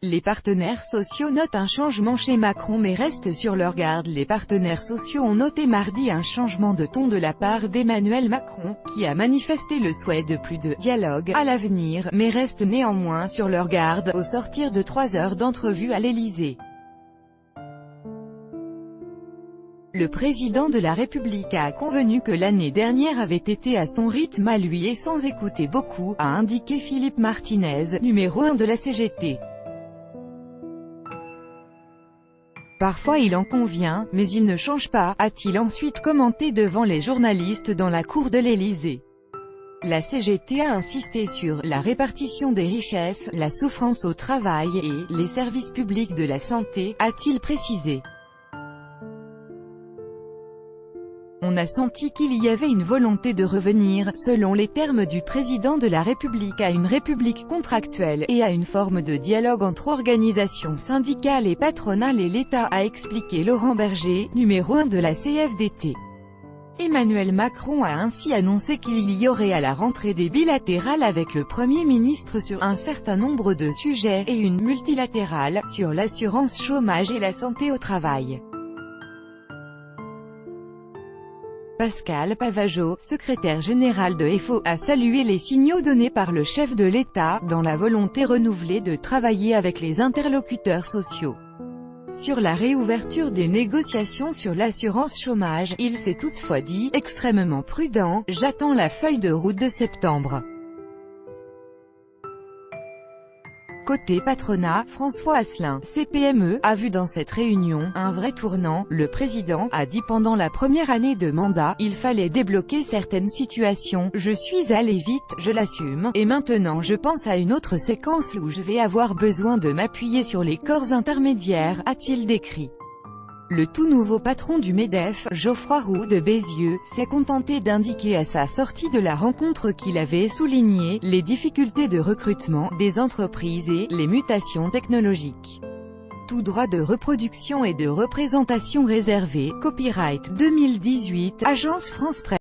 Les partenaires sociaux notent un changement chez Macron mais restent sur leur garde. Les partenaires sociaux ont noté mardi un changement de ton de la part d'Emmanuel Macron, qui a manifesté le souhait de plus de « dialogue » à l'avenir, mais restent néanmoins sur leur garde, au sortir de 3 heures d'entrevue à l'Élysée. Le président de la République a convenu que l'année dernière avait été à son rythme à lui et sans écouter beaucoup, a indiqué Philippe Martinez, numéro 1 de la CGT. Parfois il en convient, mais il ne change pas, a-t-il ensuite commenté devant les journalistes dans la cour de l'Élysée. La CGT a insisté sur « la répartition des richesses, la souffrance au travail et les services publics de la santé », a-t-il précisé. On a senti qu'il y avait une volonté de revenir, selon les termes du président de la République, à une république contractuelle, et à une forme de dialogue entre organisations syndicales et patronales et l'État, a expliqué Laurent Berger, numéro 1 de la CFDT. Emmanuel Macron a ainsi annoncé qu'il y aurait à la rentrée des bilatérales avec le Premier ministre sur un certain nombre de sujets, et une multilatérale, sur l'assurance chômage et la santé au travail. Pascal Pavageau, secrétaire général de FO, a salué les signaux donnés par le chef de l'État, dans la volonté renouvelée de travailler avec les interlocuteurs sociaux. Sur la réouverture des négociations sur l'assurance chômage, il s'est toutefois dit « extrêmement prudent, j'attends la feuille de route de septembre ». Côté patronat, François Asselin, CPME, a vu dans cette réunion un vrai tournant. Le président a dit pendant la première année de mandat, il fallait débloquer certaines situations, je suis allé vite, je l'assume, et maintenant je pense à une autre séquence où je vais avoir besoin de m'appuyer sur les corps intermédiaires, a-t-il décrit. Le tout nouveau patron du MEDEF, Geoffroy Roux de Bézieux, s'est contenté d'indiquer à sa sortie de la rencontre qu'il avait souligné les difficultés de recrutement des entreprises et les mutations technologiques. Tout droit de reproduction et de représentation réservé, copyright 2018, Agence France Presse.